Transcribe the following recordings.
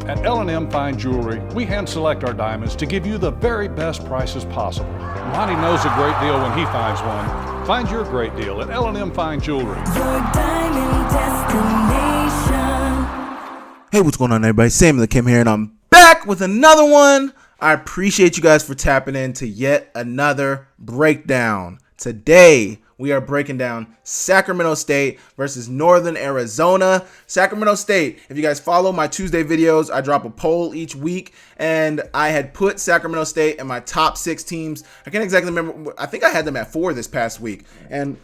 At L&M Fine Jewelry, we hand select our diamonds to give you the very best prices possible. Monty knows a great deal when he finds one. Find your great deal at L&M Fine Jewelry. Your diamond destination. Hey, what's going on, everybody? Samuel Akem here, and I'm back with another one. I appreciate you guys for tapping in to yet another breakdown. Today, we are breaking down Sacramento State versus Northern Arizona. Sacramento State, if you guys follow my Tuesday videos, I drop a poll each week, and I had put Sacramento State in my top 6 teams. I can't exactly remember. I think I had them at 4 this past week, and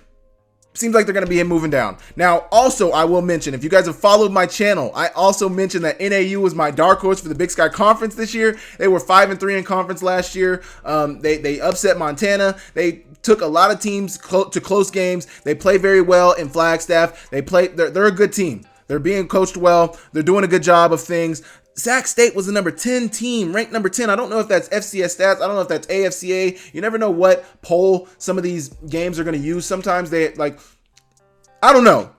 seems like they're going to be moving down. Now, also, I will mention, if you guys have followed my channel, I also mentioned that NAU was my dark horse for the Big Sky Conference this year. They were 5-3 in conference last year. They upset Montana. They took a lot of teams to close games. They play very well in Flagstaff. They're a good team. They're being coached well. They're doing a good job of things. Sac State was the number 10 team, ranked number 10. I don't know if that's FCS stats. I don't know if that's AFCA. You never know what poll some of these games are going to use. Sometimes I don't know.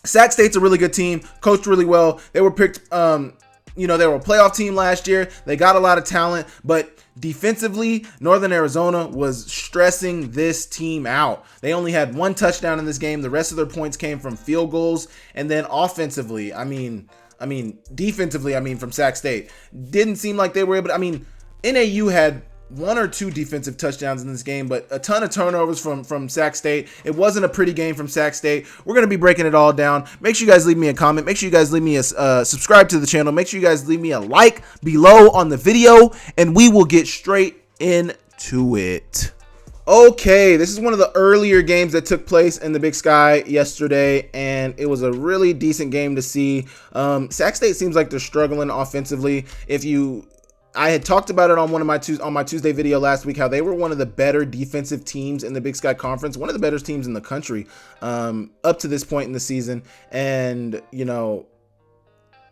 Sac State's a really good team, coached really well. They were picked, they were a playoff team last year. They got a lot of talent, but defensively, Northern Arizona was stressing this team out. They only had 1 touchdown in this game. The rest of their points came from field goals. And then offensively, defensively, from Sac State, didn't seem like they were able to, NAU had 1 or 2 defensive touchdowns in this game, but a ton of turnovers from Sac State. It wasn't a pretty game from Sac State. We're going to be breaking it all down. Make sure you guys leave me a comment. Make sure you guys leave me a subscribe to the channel. Make sure you guys leave me a like below on the video, and we will get straight into it. Okay, this is one of the earlier games that took place in the Big Sky yesterday, and it was a really decent game to see. Sac State seems like they're struggling offensively. I had talked about it on my Tuesday video last week, how they were one of the better defensive teams in the Big Sky Conference, one of the better teams in the country up to this point in the season. And,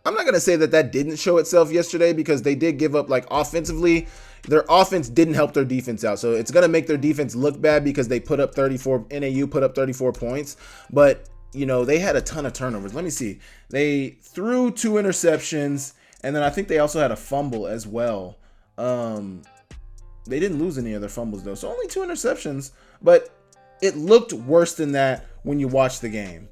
I'm not going to say that didn't show itself yesterday, because they did give up, offensively. Their offense didn't help their defense out. So it's going to make their defense look bad because NAU put up 34 points. But, they had a ton of turnovers. Let me see. They threw 2 interceptions. And then I think they also had a fumble as well. They didn't lose any of their fumbles, though. So only 2 interceptions. But it looked worse than that when you watch the game.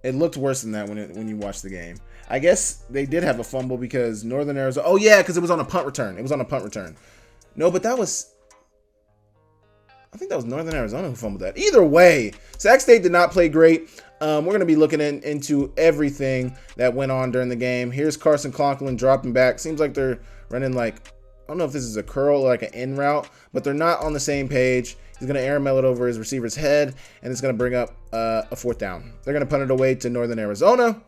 It looked worse than that when you watch the game. I guess they did have a fumble because Northern Arizona. Oh, yeah, because it was on a punt return. No, but I think that was Northern Arizona who fumbled that. Either way, Sac State did not play great. We're going to be looking into everything that went on during the game. Here's Carson Conklin dropping back. Seems like they're running I don't know if this is a curl or an in route, but they're not on the same page. He's going to air mail it over his receiver's head, and it's going to bring up a 4th down. They're going to punt it away to Northern Arizona.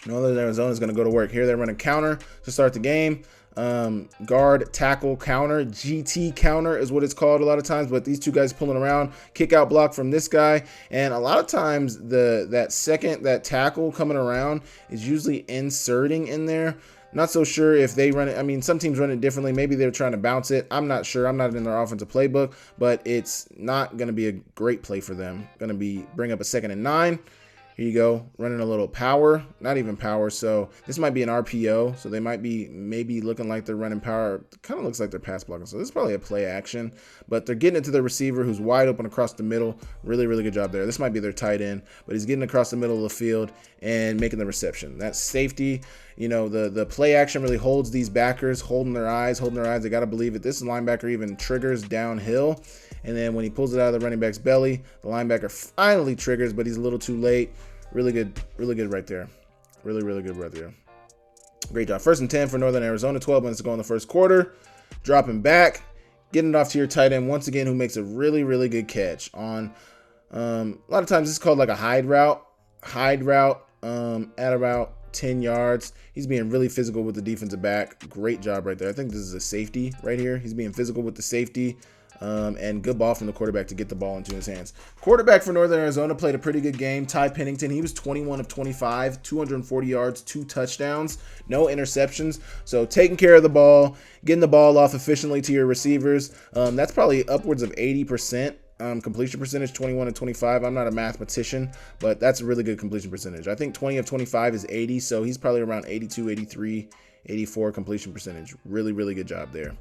Northern Arizona is going to go to work. Here they're running counter to start the game. Guard, tackle, counter, GT counter is what it's called a lot of times, but these 2 guys pulling around, kick out block from this guy, and a lot of times that tackle coming around is usually inserting in there. Not so sure if they run it. Some teams run it differently. Maybe they're trying to bounce it. I'm not sure. I'm not in their offensive playbook, but it's not going to be a great play for them. Going to bring up a 2nd and 9. Here you go, running a little power, not even power. So this might be an RPO. So they might be maybe looking like they're running power. Kind of looks like they're pass blocking. So this is probably a play action, but they're getting it to the receiver who's wide open across the middle. Really, really good job there. This might be their tight end, but he's getting across the middle of the field and making the reception. That's safety. The play action really holds these backers, holding their eyes. They got to believe it. This linebacker even triggers downhill. And then when he pulls it out of the running back's belly, the linebacker finally triggers, but he's a little too late. Really good right there. Really, really good right there. Great job. 1st and 10 for Northern Arizona. 12 minutes to go in the first quarter. Dropping back, getting it off to your tight end once again, who makes a really, really good catch on. A lot of times this is called a hide route. At about 10 yards. He's being really physical with the defensive back. Great job right there. I think this is a safety right here. He's being physical with the safety. And good ball from the quarterback to get the ball into his hands. Quarterback for Northern Arizona played a pretty good game. Ty Pennington, he was 21 of 25, 240 yards, 2 touchdowns, no interceptions. So taking care of the ball, getting the ball off efficiently to your receivers. That's probably upwards of 80%. Completion percentage, 21 of 25. I'm not a mathematician, but that's a really good completion percentage. I think 20 of 25 is 80, so he's probably around 82, 83, 84 completion percentage. Really, really good job there.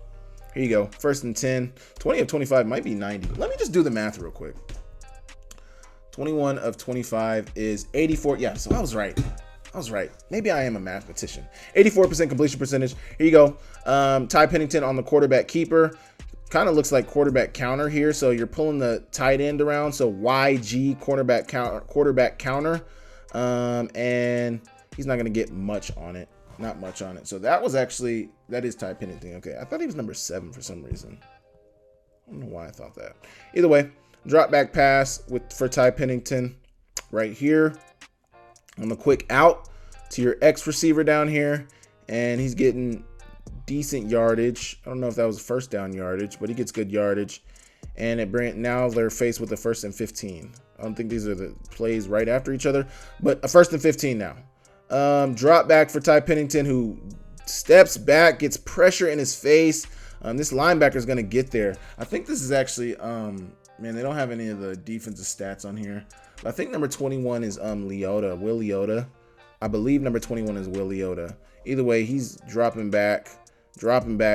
Here you go. 1st and 10. 20 of 25 might be 90. Let me just do the math real quick. 21 of 25 is 84. Yeah, so I was right. Maybe I am a mathematician. 84% completion percentage. Here you go. Ty Pennington on the quarterback keeper. Kind of looks like quarterback counter here. So you're pulling the tight end around. So YG quarterback counter. And he's not going to get much on it. Not much on it. So that is Ty Pennington. Okay, I thought he was number 7 for some reason. I don't know why I thought that. Either way, drop back pass for Ty Pennington right here on the quick out to your X receiver down here, and he's getting decent yardage. I don't know if that was first down yardage, but he gets good yardage. And now they're faced with a 1st and 15. I don't think these are the plays right after each other, but a 1st and 15 now. Drop back for Ty Pennington, who steps back, gets pressure in his face. This linebacker is going to get there. I think this is actually, man, they don't have any of the defensive stats on here. But I think number 21 is Will Leota. I believe number 21 is Will Leota. Either way, he's dropping back,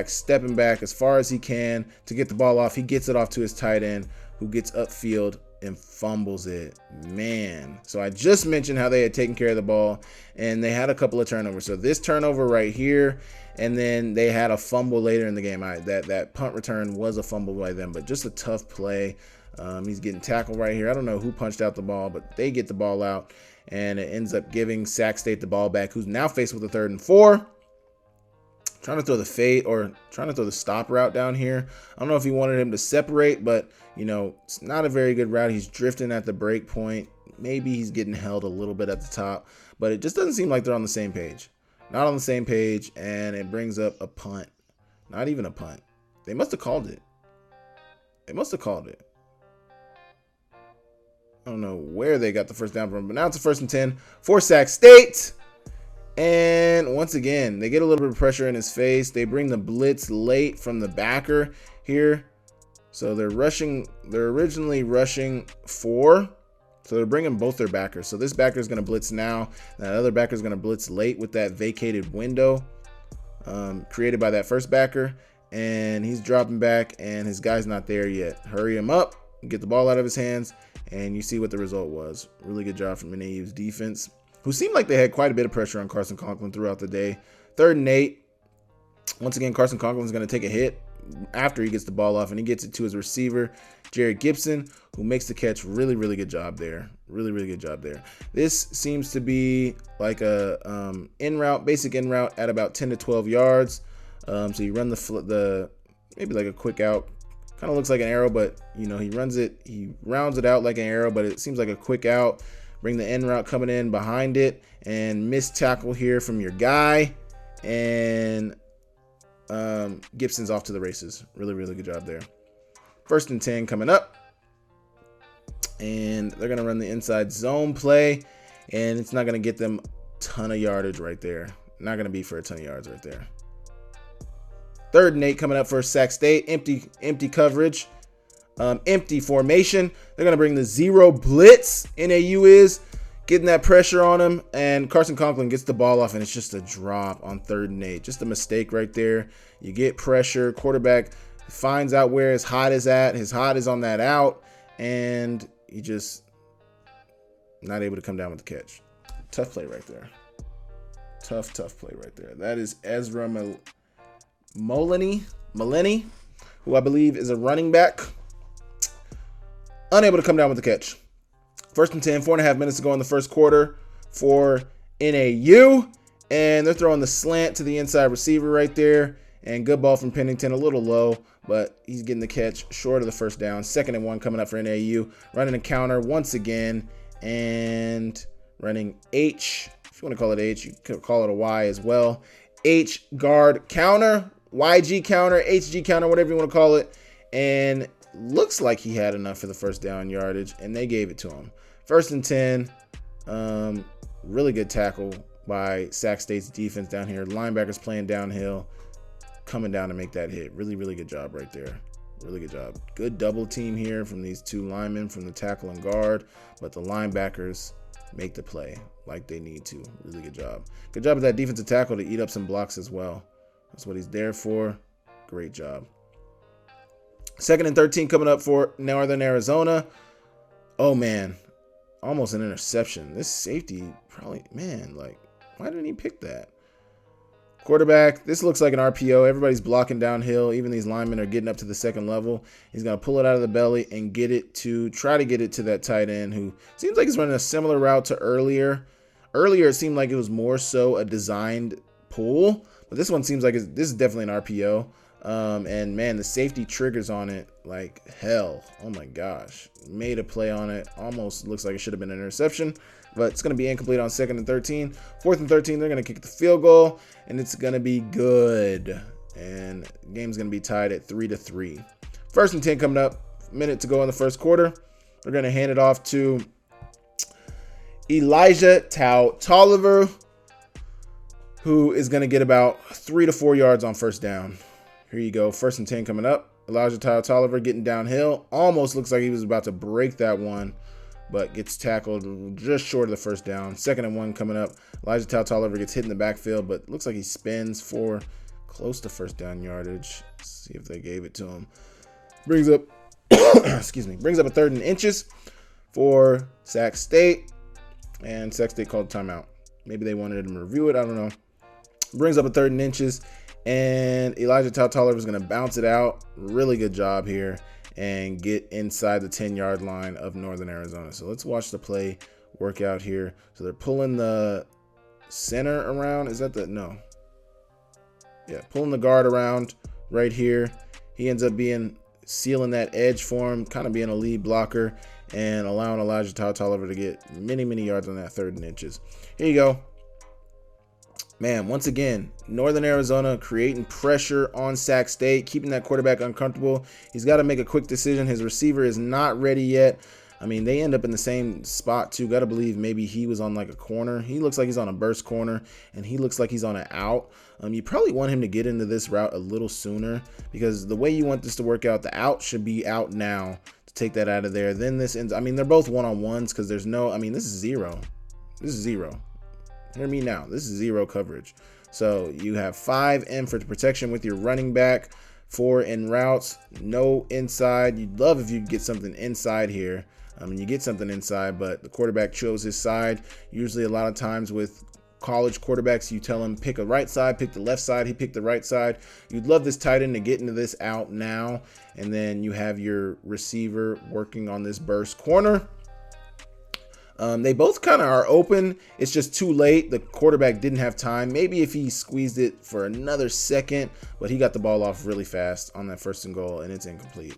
stepping back as far as he can to get the ball off. He gets it off to his tight end, who gets upfield and fumbles it. Man. So I just mentioned how they had taken care of the ball, and they had a couple of turnovers. So this turnover right here, and then they had a fumble later in the game. That punt return was a fumble by them, but just a tough play. He's getting tackled right here. I don't know who punched out the ball, but they get the ball out, and it ends up giving Sac State the ball back, who's now faced with a 3rd and 4. Trying to throw the fade or trying to throw the stop route down here. I don't know if he wanted him to separate, but, it's not a very good route. He's drifting at the break point. Maybe he's getting held a little bit at the top, but it just doesn't seem like they're on the same page. Not on the same page, and it brings up a punt. Not even a punt. They must have called it. I don't know where they got the first down from, but now it's a 1st and 10 for Sac State. And once again, they get a little bit of pressure in his face. They bring the blitz late from the backer here. So they're originally rushing 4. So they're bringing both their backers. So this backer is going to blitz now. That other backer is going to blitz late with that vacated window created by that first backer. And he's dropping back, and his guy's not there yet. Hurry him up, get the ball out of his hands, and you see what the result was. Really good job from NAU's defense, who seemed like they had quite a bit of pressure on Carson Conklin throughout the day. 3rd and 8. Once again, Carson Conklin's going to take a hit after he gets the ball off, and he gets it to his receiver, Jared Gibson, who makes the catch. Really, really good job there. Really, really good job there. This seems to be like a basic in route at about 10 to 12 yards. So you run the maybe like a quick out. Kind of looks like an arrow, but he rounds it out like an arrow, but it seems like a quick out. Bring the end route coming in behind it, and missed tackle here from your guy, and Gibson's off to the races. Really, really good job there. 1st and 10 coming up, and they're going to run the inside zone play, and it's not going to get them a ton of yardage right there. Not going to be for a ton of yards right there. 3rd and 8 coming up for Sac State. Empty coverage. Empty formation. They're going to bring the 0 blitz. NAU is getting that pressure on him, and Carson Conklin gets the ball off, and it's just a drop on 3rd and 8. Just a mistake right there. You get pressure. Quarterback finds out where his hot is at. His hot is on that out, and he just not able to come down with the catch. Tough play right there. Tough play right there. That is Ezra Maleni, who I believe is a running back. Unable to come down with the catch. 1st and 10, 4.5 minutes to go in the first quarter for NAU. And they're throwing the slant to the inside receiver right there. And good ball from Pennington, a little low, but he's getting the catch short of the first down. 2nd and 1 coming up for NAU. Running a counter once again. And running H. If you want to call it H, you could call it a Y as well. H guard counter. YG counter, HG counter, whatever you want to call it. And looks like he had enough for the first down yardage, and they gave it to him. 1st and 10. Really good tackle by Sac State's defense down here. Linebackers playing downhill, coming down to make that hit. Really, really good job right there. Really good job. Good double team here from these 2 linemen from the tackle and guard, but the linebackers make the play like they need to. Really good job. Good job of that defensive tackle to eat up some blocks as well. That's what he's there for. Great job. 2nd and 13 coming up for Northern Arizona. Oh, man. Almost an interception. This safety probably, man, like, why didn't he pick that? Quarterback, this looks like an RPO. Everybody's blocking downhill. Even these linemen are getting up to the 2nd level. He's going to pull it out of the belly and try to get it to that tight end who seems like he's running a similar route to earlier. Earlier, it seemed like it was more so a designed pull, but this one seems like this is definitely an RPO. And man, the safety triggers on it like hell. Oh my gosh. Made a play on it. Almost looks like it should have been an interception, but it's going to be incomplete on 2nd and 13. 4th and 13, they're going to kick the field goal, and it's going to be good. And the game's going to be tied at 3-3. 1st and 10 coming up. Minute to go in the 1st quarter. They're going to hand it off to Elijah Tolliver, who is going to get about 3 to 4 yards on 1st down. Here you go. 1st and 10 coming up. Elijah Tolliver getting downhill. Almost looks like he was about to break that one, but gets tackled just short of the 1st down. 2nd and 1 coming up. Elijah Tolliver gets hit in the backfield, but looks like he spins for close to 1st down yardage. Let's see if they gave it to him. Brings up, brings up a 3rd and inches for Sac State, and Sac State called timeout. Maybe they wanted him to review it. I don't know. Brings up a 3rd and inches. And Elijah Tolliver is going to bounce it out. Really good job here and get inside the 10-yard line of Northern Arizona. So let's watch the play work out here. So they're pulling the center around. Is that the no? Yeah, pulling the guard around right here. He ends up sealing that edge for him, kind of being a lead blocker and allowing Elijah Tolliver to get many, many yards on that 3rd and inches. Here you go. Man, once again, Northern Arizona creating pressure on Sac State, keeping that quarterback uncomfortable. He's got to make a quick decision. His receiver is not ready yet. I mean, they end up in the same spot too. Got to believe maybe he was on like a corner. He looks like he's on a burst corner, and he looks like he's on an out. You probably want him to get into this route a little sooner, because the way you want this to work out, the out should be out now to take that out of there. Then this ends, I mean, they're both one-on-ones because there's no, I mean, this is zero. This is zero. Hear me now. This is zero coverage. So you have 5 in for protection with your running back, 4 in routes, no inside. You'd love if you could get something inside here. I mean, you get something inside, but the quarterback chose his side. Usually a lot of times with college quarterbacks, you tell him pick a right side, pick the left side. He picked the right side. You'd love this tight end to get into this out now. And then you have your receiver working on this burst corner. They both kind of are open. It's just too late. The quarterback didn't have time. Maybe if he squeezed it for another second, but he got the ball off really fast on that 1st and goal, and it's incomplete.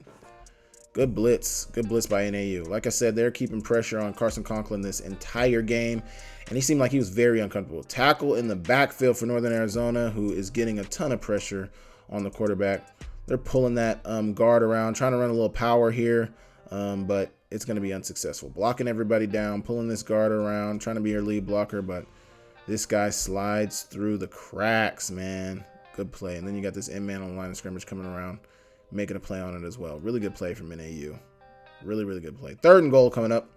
Good blitz. Good blitz by NAU. Like I said, they're keeping pressure on Carson Conklin this entire game, and he seemed like he was very uncomfortable. Tackle in the backfield for Northern Arizona, who is getting a ton of pressure on the quarterback. They're pulling that guard around, trying to run a little power here, but it's going to be unsuccessful. Blocking everybody down, pulling this guard around, trying to be your lead blocker, but this guy slides through the cracks, man. Good play. And then you got this in-man on the line of scrimmage coming around, making a play on it as well. Really good play from NAU. Really, really good play. 3rd and goal coming up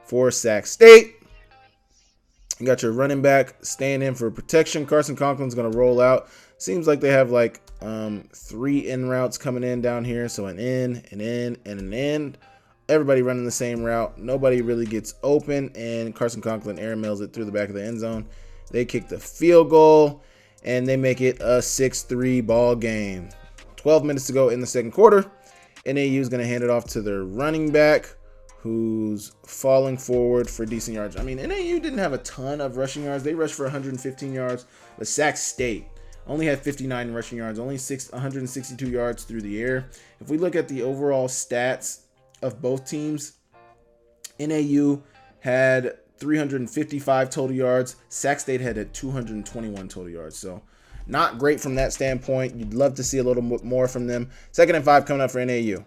for Sac State. You got your running back staying in for protection. Carson Conklin's going to roll out. Seems like they have like 3 in routes coming in down here. So an in, and an in. Everybody running the same route. Nobody really gets open, and Carson Conklin air mails it through the back of the end zone. They kick the field goal, and they make it a 6-3 ball game. 12 minutes to go in the 2nd quarter. NAU is going to hand it off to their running back, who's falling forward for decent yards. I mean, NAU didn't have a ton of rushing yards. They rushed for 115 yards, but Sac State only had 59 rushing yards, only 162 yards through the air. If we look at the overall stats of both teams, NAU had 355 total yards. Sac State had 221 total yards. So not great from that standpoint. You'd love to see a little bit more from them. 2nd and 5 coming up for NAU.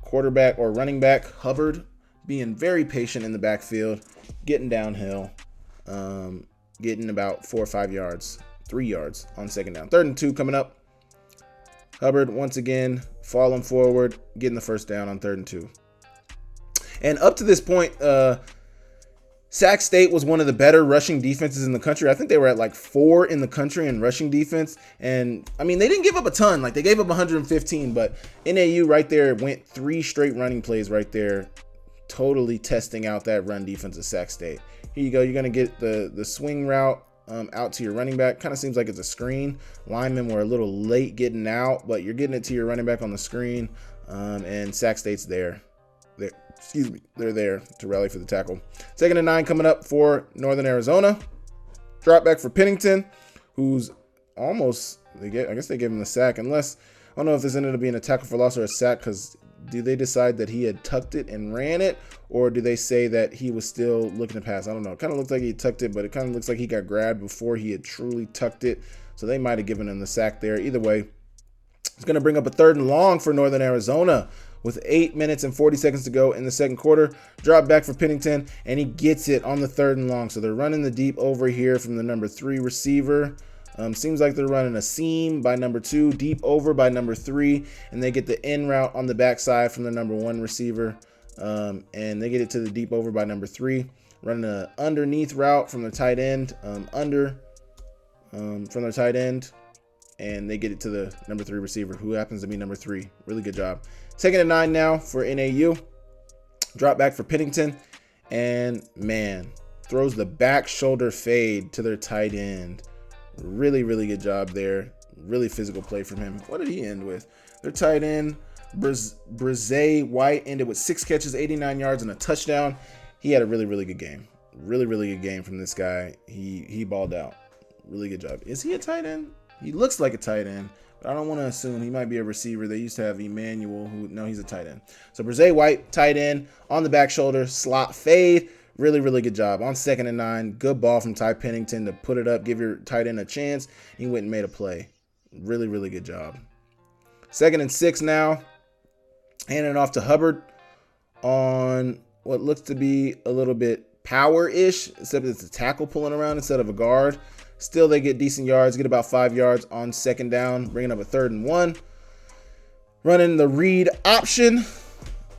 Quarterback or running back Hubbard being very patient in the backfield, getting downhill, getting about 4 or 5 yards, 3 yards on 2nd down. 3rd and 2 coming up. Hubbard, once again, falling forward, getting the 1st down on 3rd and 2. And up to this point, Sac State was one of the better rushing defenses in the country. I think they were at like 4 in the country in rushing defense. And I mean, they didn't give up a ton. Like they gave up 115, but NAU right there went 3 straight running plays right there, totally testing out that run defense of Sac State. Here you go. You're going to get the swing route out to your running back. Kind of seems like it's a screen. Linemen were a little late getting out, but you're getting it to your running back on the screen. And Sac State's there. They're there to rally for the tackle. 2nd and 9 coming up for Northern Arizona. Drop back for Pennington, who's almost, I guess they gave him the sack, unless, I don't know if this ended up being a tackle for loss or a sack, because do they decide that he had tucked it and ran it, or do they say that he was still looking to pass? I don't know. It kind of looks like he tucked it, but it kind of looks like he got grabbed before he had truly tucked it, so they might have given him the sack there. Either way, it's going to bring up a 3rd and long for Northern Arizona with 8 minutes and 40 seconds to go in the second quarter. Drop back for Pennington, and he gets it on the 3rd and long. So they're running the deep over here from the number 3 receiver. Seems like they're running a seam by number 2, deep over by number 3, and they get the in route on the backside from the number 1 receiver. And they get it to the deep over by number 3. Running an underneath route from the tight end, from their tight end. And they get it to the number 3 receiver, who happens to be number 3. Really good job. 2nd and 9 now for NAU. Drop back for Pennington. And, man, throws the back shoulder fade to their tight end. Really, really good job there. Really physical play from him. What did he end with? Their tight end, Brzee White, ended with 6 catches, 89 yards, and a touchdown. He had a really, really good game. Really, really good game from this guy. He balled out. Really good job. Is he a tight end? He looks like a tight end, but I don't want to assume. He might be a receiver. They used to have Emmanuel, no, he's a tight end. So Brzee White, tight end, on the back shoulder, slot fade. Really, really good job. On 2nd and 9, good ball from Ty Pennington to put it up, give your tight end a chance. He went and made a play. Really, really good job. 2nd and 6 now. Handing it off to Hubbard on what looks to be a little bit power-ish, except it's a tackle pulling around instead of a guard. Still, they get decent yards, get about 5 yards on 2nd down, bringing up a 3rd and 1. Running the read option,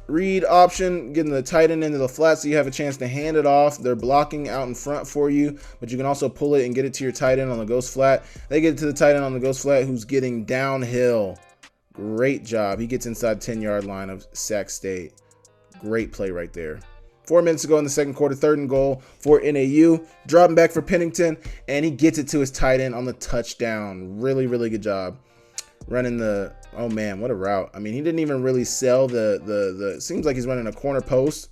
getting the tight end into the flat so you have a chance to hand it off. They're blocking out in front for you, but you can also pull it and get it to your tight end on the ghost flat. They get it to the tight end on the ghost flat, who's getting downhill. Great job. He gets inside 10-yard line of Sac State. Great play right there. 4 minutes to go in the second quarter, 3rd and goal for NAU. Dropping back for Pennington, and he gets it to his tight end on the touchdown. Really, really good job. Running the, oh man, what a route. I mean, he didn't even really sell the seems like he's running a corner post.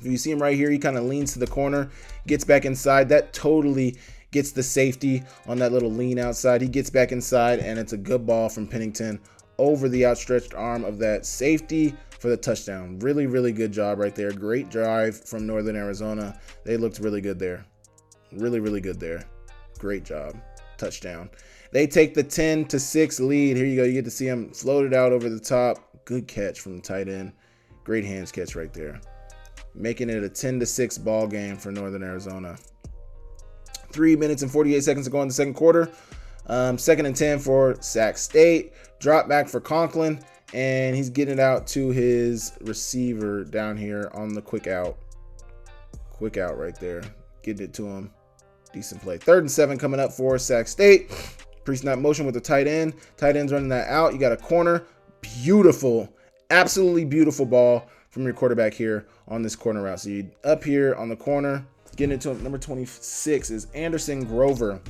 If you see him right here, he kind of leans to the corner, gets back inside. That totally gets the safety on that little lean outside. He gets back inside, and it's a good ball from Pennington over the outstretched arm of that safety for the touchdown. Really, really good job right there. Great drive from Northern Arizona. They looked really good there. Really, really good there. Great job. Touchdown. They take the 10-6 lead. Here you go. You get to see him floated out over the top. Good catch from the tight end. Great hands catch right there. Making it a 10-6 ball game for Northern Arizona. 3 minutes and 48 seconds to go in the second quarter. 2nd and 10 for Sac State. Drop back for Conklin. And he's getting it out to his receiver down here on the quick out. Quick out right there. Getting it to him. Decent play. 3rd and 7 coming up for Sac State. Pre-snap motion with the tight end. Tight end's running that out. You got a corner. Beautiful. Absolutely beautiful ball from your quarterback here on this corner route. So you up here on the corner. Getting it to him. Number 26 is Anderson Grover,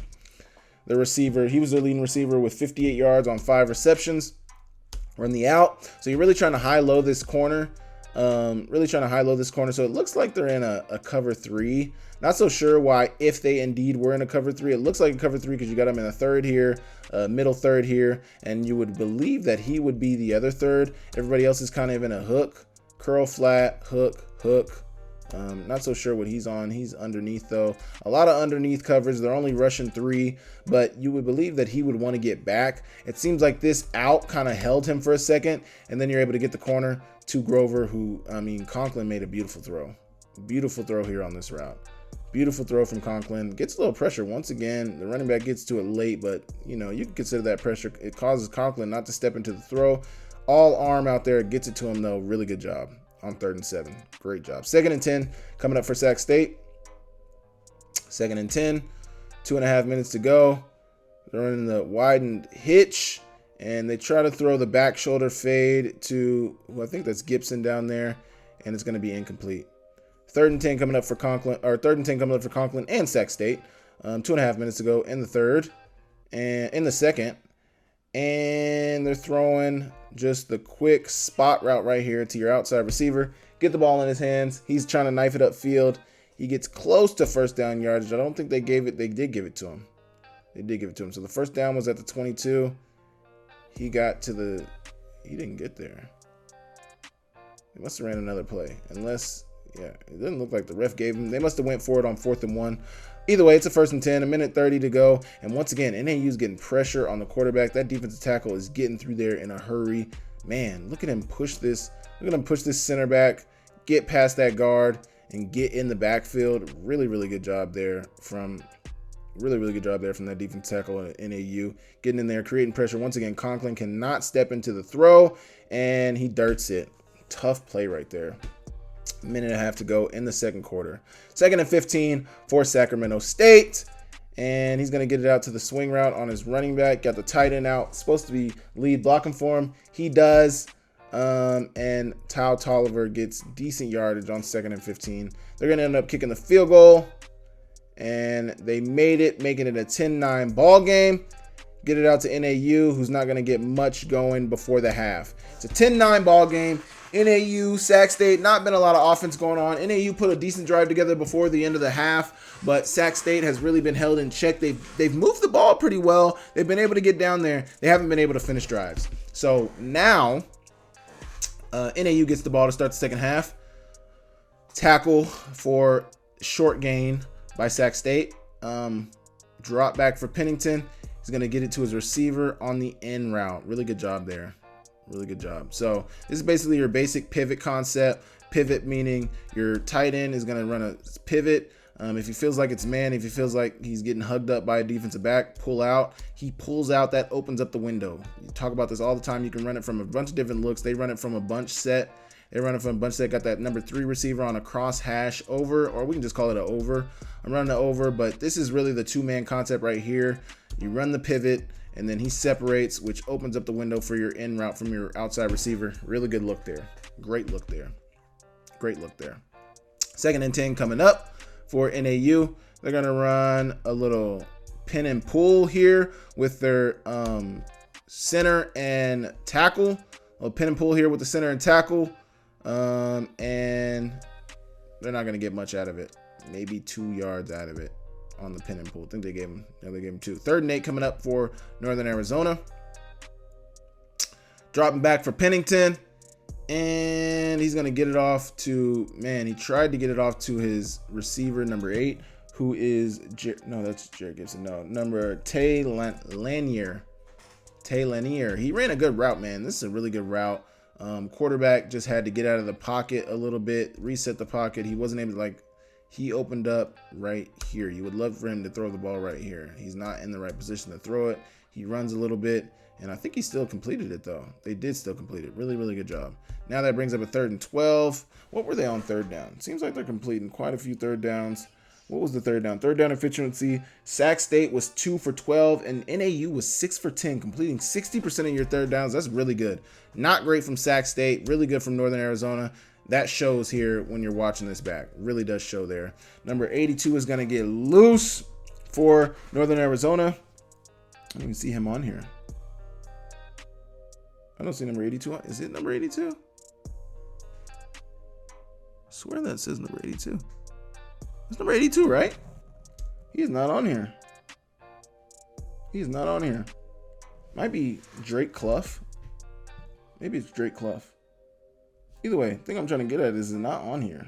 the receiver. He was the leading receiver with 58 yards on 5 receptions. Run the out. So you're really trying to high-low this corner. So it looks like they're in a cover 3. Not so sure why, if they indeed were in a cover 3. It looks like a cover 3 because you got him in a third here, middle third here, and you would believe that he would be the other third. Everybody else is kind of in a hook, curl flat, hook, hook. Not so sure what he's on. He's underneath, though. A lot of underneath coverage. They're only rushing 3, but you would believe that he would want to get back. It seems like this out kind of held him for a second, and then you're able to get the corner to Grover, who, I mean, Conklin made a beautiful throw. Beautiful throw here on this route. Beautiful throw from Conklin. Gets a little pressure. Once again, the running back gets to it late, but, you know, you can consider that pressure. It causes Conklin not to step into the throw. All arm out there. Gets it to him, though. Really good job on 3rd and 7. Great job. 2nd and 10 coming up for Sac State. 2nd and 10, 2.5 minutes to go. They're running the widened hitch, and they try to throw the back shoulder fade to, well, I think that's Gibson down there, and it's going to be incomplete. 3rd and 10 coming up for Conklin, or 3rd and 10 coming up for Conklin and Sac State. 2.5 minutes to go in the third, and in the second, and they're throwing just the quick spot route right here to your outside receiver. Get the ball in his hands. He's trying to knife it upfield. He gets close to first down yardage. I don't think they gave it. They did give it to him. They did give it to him. So the first down was at the 22. He got to the. He didn't get there. They must have ran another play. Unless, yeah, it doesn't look like the ref gave him. They must have went for it on 4th and 1. Either way, it's a 1st and 10, 1:30 to go. And once again, NAU's getting pressure on the quarterback. That defensive tackle is getting through there in a hurry. Man, look at him push this. Look at him push this center back, get past that guard, and get in the backfield. Really, really good job there from that defensive tackle at NAU. Getting in there, creating pressure. Once again, Conklin cannot step into the throw, and he dirts it. Tough play right there. 1.5 minutes to go in the second quarter. 2nd and 15 for Sacramento State. And he's going to get it out to the swing route on his running back. Got the tight end out. Supposed to be lead blocking for him. He does. And Tao Tolliver gets decent yardage on 2nd and 15. They're going to end up kicking the field goal. And they made it, making it a 10-9 ball game. Get it out to NAU, who's not going to get much going before the half. It's a 10-9 ball game. NAU, Sac State, not been a lot of offense going on. NAU put a decent drive together before the end of the half, but Sac State has really been held in check. They've moved the ball pretty well. They've been able to get down there. They haven't been able to finish drives. So now NAU gets the ball to start the second half. Tackle for short gain by Sac State. Drop back for Pennington. He's going to get it to his receiver on the end route. Really good job there. Really good job. So this is basically your basic pivot concept. Pivot meaning your tight end is going to run a pivot. If he feels like it's man, if he feels like he's getting hugged up by a defensive back, pull out. He pulls out. That opens up the window. You talk about this all the time. You can run it from a bunch of different looks. They run it from a bunch set. Got that number 3 receiver on a cross hash over, or we can just call it an over. I'm running an over, but this is really the 2-man concept right here. You run the pivot, and then he separates, which opens up the window for your in route from your outside receiver. Really good look there. Great look there. 2nd and 10 coming up for NAU. They're going to run a little pin and pull here with their center and tackle. A pin and pull here with the center and tackle. And they're not going to get much out of it. Maybe 2 yards out of it on the pin and pull. I think they gave him 2. 3rd and 8 coming up for Northern Arizona. Dropping back for Pennington. And he's going to get it off to, he tried to get it off to his receiver, number 8, who is, that's Jared Gibson. No, number Tay Lanier. He ran a good route, man. This is a really good route. Quarterback just had to get out of the pocket a little bit, reset the pocket. He wasn't able to, he opened up right here. You would love for him to throw the ball right here. He's not in the right position to throw it. He runs a little bit, and I think he still completed it, though. They did still complete it. Really, really good job. Now that brings up a 3rd and 12. What were they on 3rd down? Seems like they're completing quite a few 3rd downs. What was the 3rd down? 3rd down efficiency. Sac State was 2 for 12, and NAU was 6 for 10, completing 60% of your 3rd downs. That's really good. Not great from Sac State. Really good from Northern Arizona. That shows here when you're watching this back. Really does show there. Number 82 is going to get loose for Northern Arizona. I don't even see him on here. I don't see number 82. Is it number 82? I swear that says number 82. It's number 82, right? He's not on here. Might be Drake Clough. Maybe it's Drake Clough. Either way, the thing I'm trying to get at is it's not on here.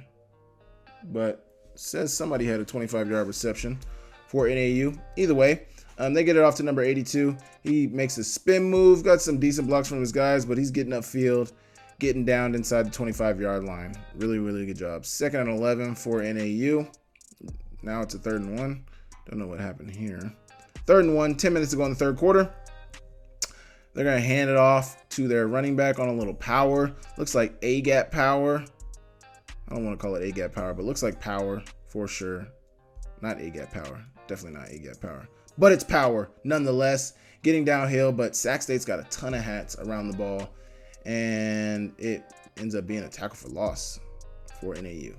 But says somebody had a 25-yard reception for NAU. Either way, they get it off to number 82. He makes a spin move. Got some decent blocks from his guys, but he's getting upfield, getting down inside the 25-yard line. Really, really good job. 2nd and 11 for NAU. Now it's a 3rd and 1. Don't know what happened here. 3rd and 1, 10 minutes to go in the 3rd quarter. They're going to hand it off to their running back on a little power. Looks like A-gap power. I don't want to call it A-gap power, but looks like power for sure. Not A-gap power. Definitely not A-gap power. But it's power nonetheless. Getting downhill, but Sac State's got a ton of hats around the ball. And it ends up being a tackle for loss for NAU.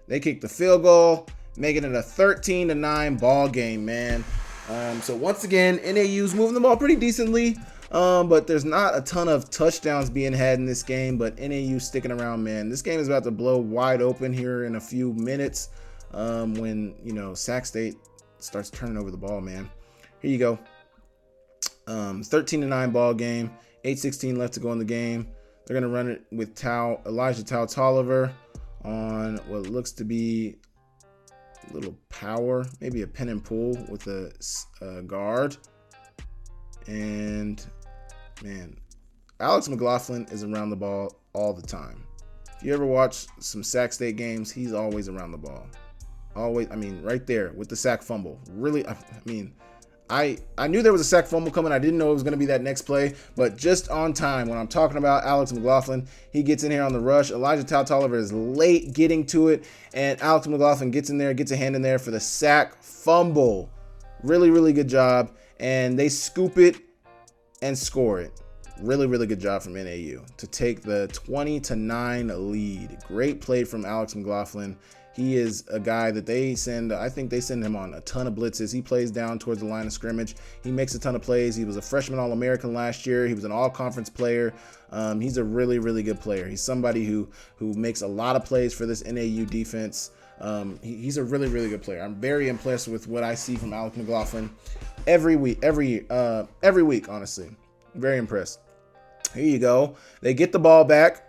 They kick the field goal, making it a 13-9 ball game, man. So once again, NAU's moving the ball pretty decently. But there's not a ton of touchdowns being had in this game, but NAU sticking around, man. This game is about to blow wide open here in a few minutes when, Sac State starts turning over the ball, man. Here you go. 13-9 ball game, 8:16 left to go in the game. They're going to run it with Elijah Tolliver on what looks to be a little power, maybe a pin and pull with a guard. And man, Alex McLaughlin is around the ball all the time. If you ever watch some Sac State games, he's always around the ball. Always, right there with the sack fumble. Really, I knew there was a sack fumble coming. I didn't know it was going to be that next play, but just on time when I'm talking about Alex McLaughlin, he gets in here on the rush. Elijah Tolliver is late getting to it, and Alex McLaughlin gets in there, gets a hand in there for the sack fumble. Really, really good job. And they scoop it and score it. Really, really good job from NAU to take the 20-9 lead. Great play from Alex McLaughlin. He is a guy that I think they send him on a ton of blitzes. He plays down towards the line of scrimmage. He makes a ton of plays. He was a freshman All-American last year. He was an all-conference player. He's a really, really good player. He's somebody who makes a lot of plays for this NAU defense. He's a really, really good player. I'm very impressed with what I see from Alex McLaughlin every week, honestly. Very impressed. Here you go. They get the ball back.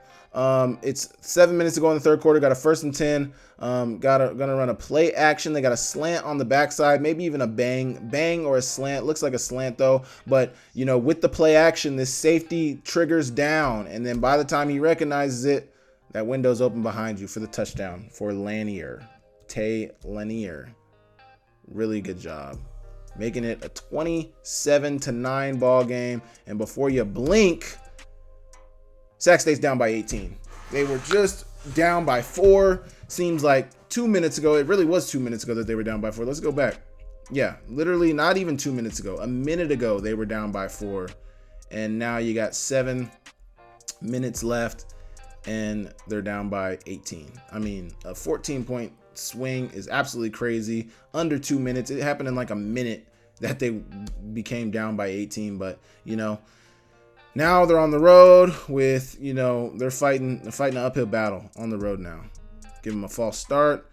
It's 7 minutes to go in the third quarter. Got a 1st and 10. Gonna run a play action. They got a slant on the backside, maybe even a bang or a slant. Looks like a slant though. But with the play action, this safety triggers down, and then by the time he recognizes it, that window's open behind you for the touchdown for Tay Lanier. Really good job. Making it a 27-9 ball game. And before you blink, Sac State's down by 18. They were just down by 4. Seems like 2 minutes ago. It really was 2 minutes ago that they were down by 4. Let's go back. Yeah, literally not even 2 minutes ago. A minute ago, they were down by 4. And now you got 7 minutes left, and they're down by 18. A 14-point swing is absolutely crazy. Under 2 minutes. It happened in like a minute that they became down by 18. But, now they're on the road with, they're fighting an uphill battle on the road now. Give them a false start.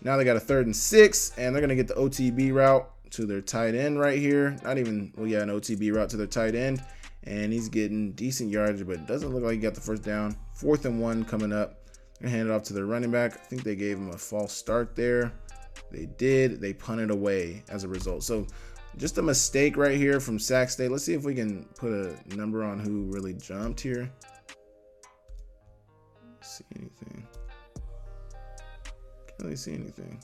Now they got a 3rd and 6, and they're going to get the OTB route to their tight end right here. An OTB route to their tight end. And he's getting decent yardage, but it doesn't look like he got the first down. 4th and 1 coming up. They're going to hand it off to their running back. I think they gave him a false start there. They did. They punted away as a result. So just a mistake right here from Sac State. Let's see if we can put a number on who really jumped here. See anything? Can't really see anything.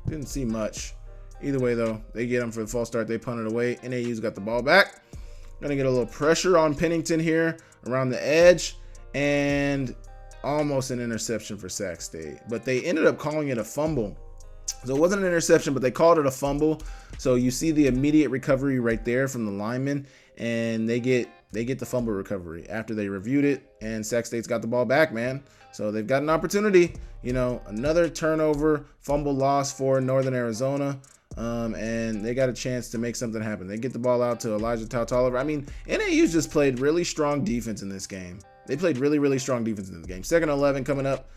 Didn't see much. Either way, though, they get them for the false start. They punt it away. NAU's got the ball back. Gonna get a little pressure on Pennington here around the edge, and almost an interception for Sac State. But they ended up calling it a fumble. So it wasn't an interception, but they called it a fumble. So you see the immediate recovery right there from the lineman, and they get the fumble recovery after they reviewed it, and Sac State's got the ball back, man. So they've got an opportunity, another turnover, fumble loss for Northern Arizona. And they got a chance to make something happen. They get the ball out to Elijah Tolliver. NAU's just played really strong defense in this game. They played really, really strong defense in the game. 2nd and 11 coming up.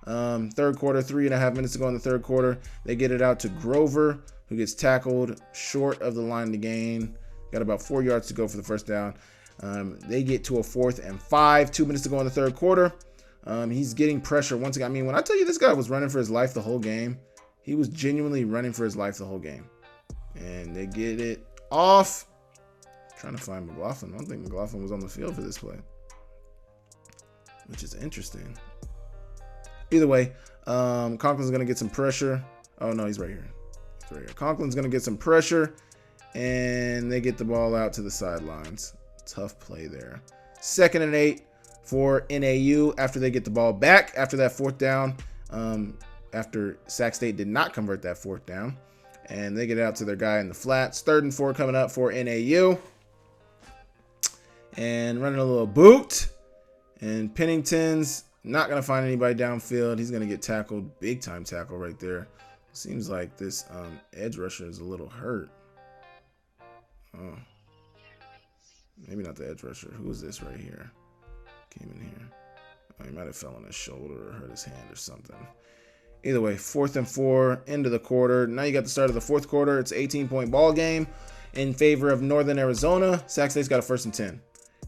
Third quarter, 3.5 minutes to go in the third quarter. They get it out to Grover, who gets tackled short of the line to gain. Got about 4 yards to go for the first down. They get to a 4th and 5. 2 minutes to go in the third quarter. He's getting pressure once again. When I tell you this guy was running for his life the whole game, he was genuinely running for his life the whole game. And they get it off. Trying to find McLaughlin. I don't think McLaughlin was on the field for this play, which is interesting. Either way, Conklin's going to get some pressure. Oh, no, he's right here. Conklin's going to get some pressure, and they get the ball out to the sidelines. Tough play there. 2nd and 8 for NAU after they get the ball back after that fourth down. After Sac State did not convert that fourth down. And they get it out to their guy in the flats. 3rd and 4 coming up for NAU. And running a little boot. And Pennington's not going to find anybody downfield. He's going to get tackled. Big time tackle right there. Seems like this edge rusher is a little hurt. Oh. Maybe not the edge rusher. Who is this right here? Came in here. Oh, he might have fell on his shoulder or hurt his hand or something. Either way, 4th and 4, end of the quarter. Now you got the start of the 4th quarter. It's an 18-point ball game in favor of Northern Arizona. Sac State's got a 1st and 10.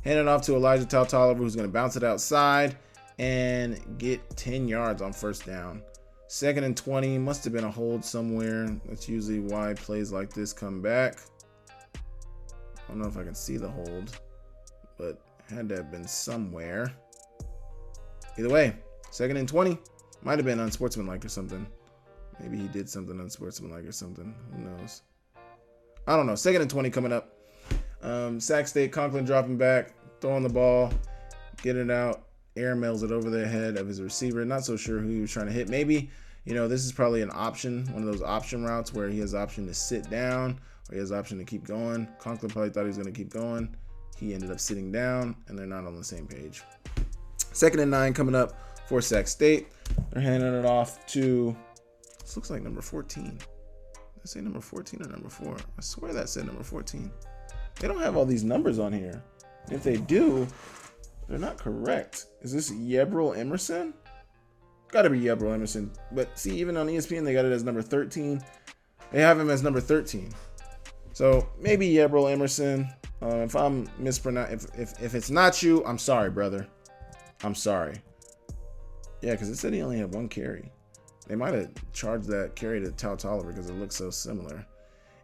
Hand it off to Elijah Tautoliver, who's going to bounce it outside and get 10 yards on 1st down. 2nd and 20, must have been a hold somewhere. That's usually why plays like this come back. I don't know if I can see the hold, but had to have been somewhere. Either way, 2nd and 20. Might have been unsportsmanlike or something. Maybe he did something unsportsmanlike or something. Who knows? I don't know. 2nd and 20 coming up. Sac State, Conklin dropping back, throwing the ball, getting it out, airmails it over the head of his receiver. Not so sure who he was trying to hit. Maybe, this is probably an option, one of those option routes where he has option to sit down or he has option to keep going. Conklin probably thought he was going to keep going. He ended up sitting down, and they're not on the same page. 2nd and 9 coming up for Sac State. They're handing it off to, this looks like number 14. Did I say number 14 or number 4? I swear that said number 14. They don't have all these numbers on here. And if they do, they're not correct. Is this Yebril Emerson? Got to be Yebril Emerson. But see, even on ESPN, they got it as number 13. They have him as number 13. So maybe Yebril Emerson. If I'm mispronouncing, if it's not you, I'm sorry, brother. I'm sorry. Yeah, because it said he only had 1 carry. They might have charged that carry to Tautoliver because it looks so similar.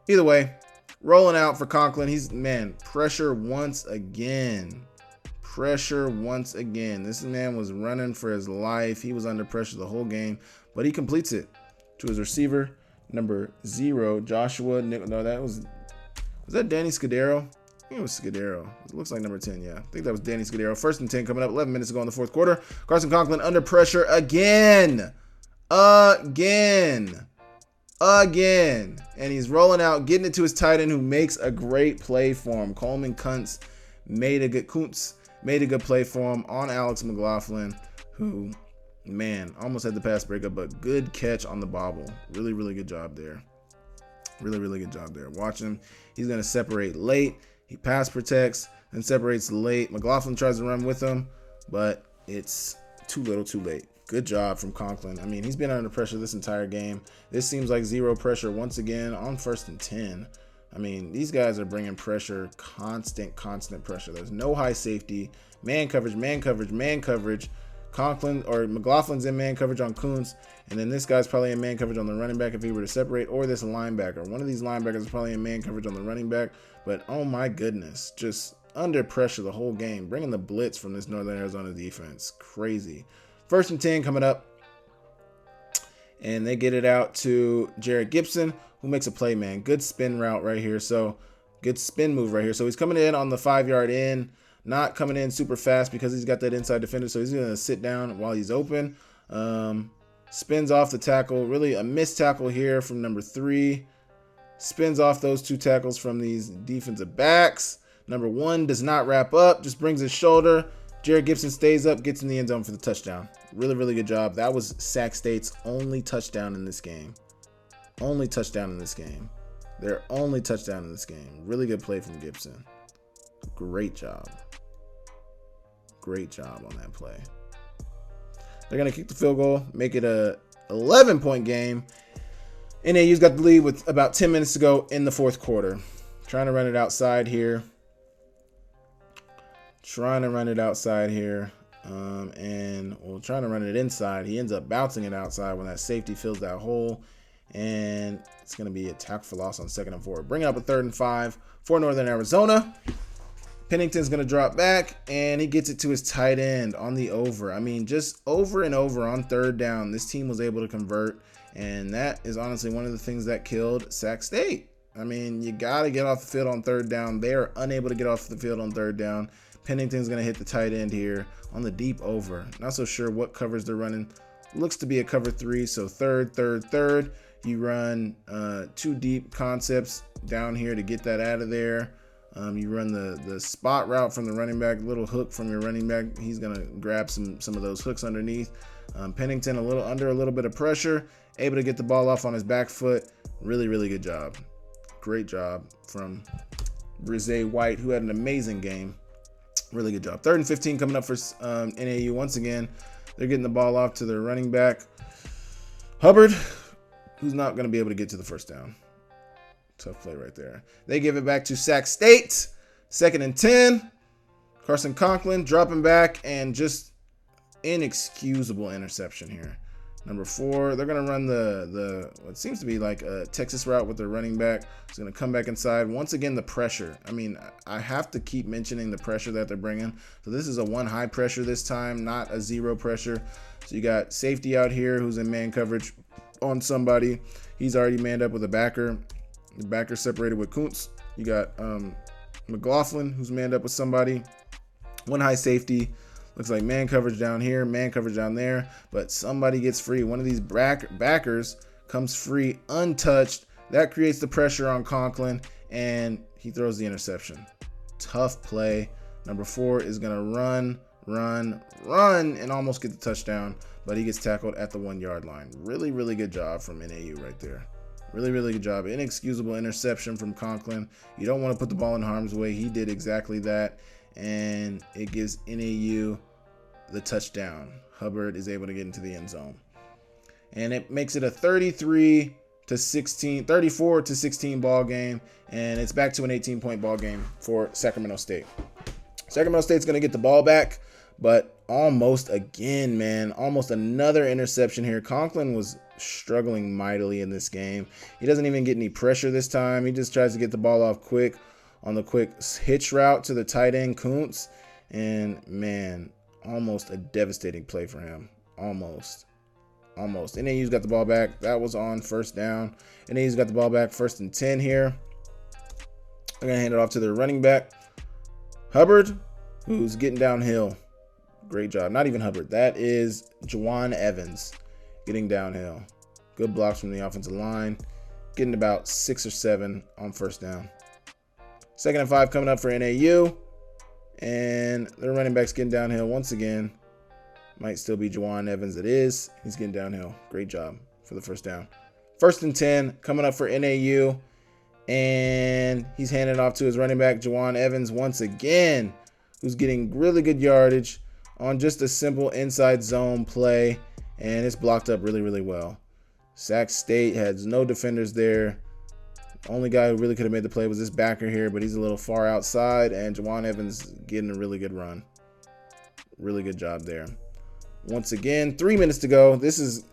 Either way, rolling out for Conklin. He's, pressure once again. Pressure once again. This man was running for his life. He was under pressure the whole game, but he completes it to his receiver, number 0, Joshua. No, was that Danny Scudero? I think it was Scudero. It looks like number 10, yeah. I think that was Danny Scudero. 1st and 10 coming up. 11 minutes to go in the 4th quarter. Carson Conklin under pressure again. Again. And he's rolling out, getting it to his tight end who makes a great play for him. Coleman Kuntz made a good play for him on Alex McLaughlin, who, almost had the pass breakup, but good catch on the bobble. Really, really good job there. Really, really good job there. Watch him. He's going to separate late. He pass protects and separates late. McLaughlin tries to run with him, but it's too little too late. Good job from Conklin. He's been under pressure this entire game. This seems like 0 pressure once again on 1st and 10. These guys are bringing pressure, constant pressure. There's no high safety. Man coverage. Conklin or McLaughlin's in man coverage on Kuntz, and then this guy's probably in man coverage on the running back if he were to separate, or this linebacker. One of these linebackers is probably in man coverage on the running back, but oh my goodness, just under pressure the whole game, bringing the blitz from this Northern Arizona defense. Crazy. 1st and 10 coming up, and they get it out to Jared Gibson, who makes a play, man. Good spin route right here. So good spin move right here. So he's coming in on the 5-yard in, not coming in super fast because he's got that inside defender. So he's going to sit down while he's open. Spins off the tackle. Really a missed tackle here from number 3. Spins off those 2 tackles from these defensive backs. Number 1 does not wrap up, just brings his shoulder. Jared Gibson stays up, gets in the end zone for the touchdown. Really, really good job. That was Sac State's only touchdown in this game. Their only touchdown in this game. Really good play from Gibson. Great job. Great job on that play. They're going to kick the field goal, make it a 11-point game. NAU's got the lead with about 10 minutes to go in the 4th quarter. Trying to run it outside here. Trying to run it inside. He ends up bouncing it outside when that safety fills that hole. And it's going to be a tackle for loss on 2nd and 4. Bring up a 3rd and 5 for Northern Arizona. Pennington's going to drop back, and he gets it to his tight end on the over. Just over and over on 3rd down, this team was able to convert. And that is honestly one of the things that killed Sac State. You got to get off the field on 3rd down. They are unable to get off the field on 3rd down. Pennington's going to hit the tight end here on the deep over. Not so sure what covers they're running. Looks to be a cover 3, so third. You run 2 deep concepts down here to get that out of there. You run the spot route from the running back, little hook from your running back. He's going to grab some of those hooks underneath. Pennington under a little bit of pressure, able to get the ball off on his back foot. Really, really good job. Great job from Brizay White, who had an amazing game. Really good job. 3rd and 15 coming up for NAU once again. They're getting the ball off to their running back, Hubbard, who's not going to be able to get to the first down. Tough play right there. They give it back to Sac State. 2nd and 10. Carson Conklin dropping back and just inexcusable interception here. Number 4, they're going to run the what seems to be like a Texas route with their running back. It's going to come back inside. Once again, the pressure. I mean, I have to keep mentioning the pressure that they're bringing. So this is a 1 high pressure this time, not a 0 pressure. So you got safety out here who's in man coverage on somebody. He's already manned up with a backer. The backer separated with Kuntz. You got McLaughlin who's manned up with somebody. 1 high safety. Looks like man coverage down here, man coverage down there, but somebody gets free. One of these backers comes free untouched. That creates the pressure on Conklin, and he throws the interception. Tough play. Number 4 is going to run, and almost get the touchdown, but he gets tackled at the 1 yard line. Really, really good job from NAU right there. Really, really good job. Inexcusable interception from Conklin. You don't want to put the ball in harm's way. He did exactly that, and it gives NAU the touchdown. Hubbard is able to get into the end zone, and it makes it a 34 to 16 ball game, and it's back to an 18-point ball game for Sacramento State. Sacramento State's going to get the ball back, but almost again, man, almost another interception here. Conklin was struggling mightily in this game. He doesn't even get any pressure this time. He just tries to get the ball off quick on the quick hitch route to the tight end Kuntz, and man, almost a devastating play for him. Almost. NAU's got the ball back. That was on 1st down. NAU's got the ball back, 1st and 10 here. They're going to hand it off to their running back, Hubbard, who's getting downhill. Great job. Not even Hubbard. That is Juwan Evans getting downhill. Good blocks from the offensive line. Getting about 6 or 7 on 1st down. 2nd and 5 coming up for NAU. And their running back's getting downhill once again. Might still be Juwan Evans. It is. He's getting downhill. Great job for the 1st down. 1st and 10 coming up for NAU. And he's handing off to his running back, Juwan Evans, once again, who's getting really good yardage on just a simple inside zone play. And it's blocked up really, really well. Sac State has no defenders there. Only guy who really could have made the play was this backer here, but he's a little far outside, and Juwan Evans getting a really good run. Really good job there. Once again, 3 minutes to go. This is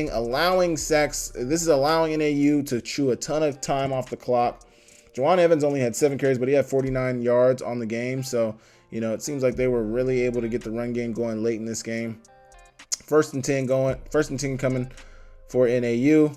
allowing NAU to chew a ton of time off the clock. Juwan Evans only had 7 carries, but he had 49 yards on the game. So, it seems like they were really able to get the run game going late in this game. 1st and 10 going. 1st and 10 coming for NAU.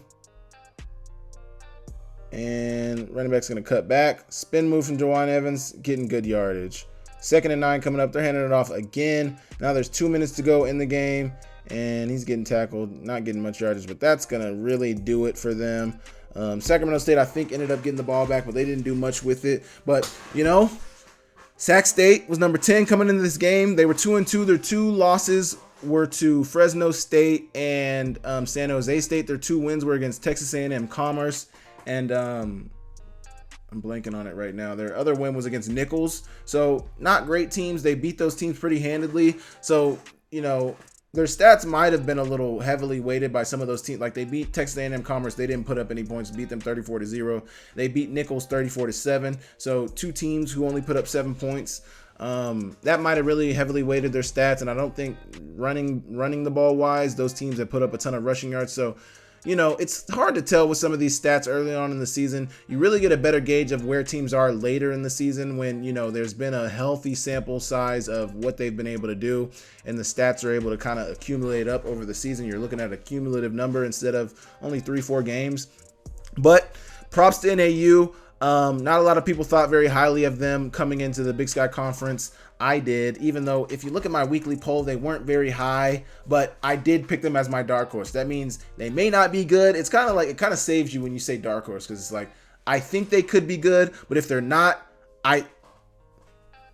And running back's going to cut back. Spin move from Juwan Evans, getting good yardage. 2nd and 9 coming up. They're handing it off again. Now there's 2 minutes to go in the game, and he's getting tackled, not getting much yardage, but that's going to really do it for them. Sacramento State, I think, ended up getting the ball back, but they didn't do much with it. But, Sac State was number 10 coming into this game. They were 2-2. Their 2 losses were to Fresno State and San Jose State. Their 2 wins were against Texas A&M Commerce. And I'm blanking on it right now. Their other win was against Nichols. So not great teams. They beat those teams pretty handedly. So, their stats might have been a little heavily weighted by some of those teams. Like they beat Texas A&M Commerce. They didn't put up any points. Beat them 34-0. They beat Nichols 34-7. So 2 teams who only put up 7 points. That might have really heavily weighted their stats. And I don't think running the ball wise, those teams have put up a ton of rushing yards. So, it's hard to tell with some of these stats early on in the season. You really get a better gauge of where teams are later in the season when, there's been a healthy sample size of what they've been able to do, and the stats are able to kind of accumulate up over the season. You're looking at a cumulative number instead of only 3-4 games. But props to NAU. Not a lot of people thought very highly of them coming into the Big Sky Conference. I did, even though if you look at my weekly poll, they weren't very high, but I did pick them as my dark horse. That means they may not be good. It's kind of like, it kind of saves you when you say dark horse, because it's like, I think they could be good, but if they're not, I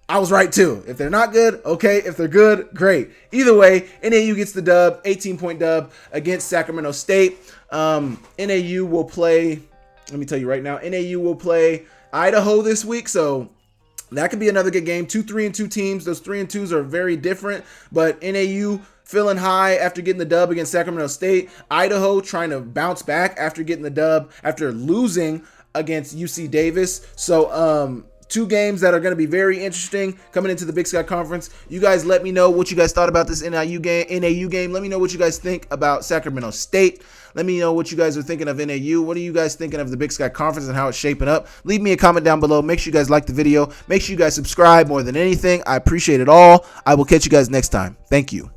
was right too. If they're not good, okay. If they're good, great. Either way, NAU gets the dub, 18-point dub against Sacramento State. NAU will play, let me tell you right now, NAU will play Idaho this week, so that could be another good game. 2 3-2 teams. Those 3-2s are very different, but NAU feeling high after getting the dub against Sacramento State. Idaho trying to bounce back after getting the dub after losing against UC Davis. So, 2 games that are going to be very interesting coming into the Big Sky Conference. You guys let me know what you guys thought about this NAU game. Let me know what you guys think about Sacramento State. Let me know what you guys are thinking of NAU. What are you guys thinking of the Big Sky Conference and how it's shaping up? Leave me a comment down below. Make sure you guys like the video. Make sure you guys subscribe more than anything. I appreciate it all. I will catch you guys next time. Thank you.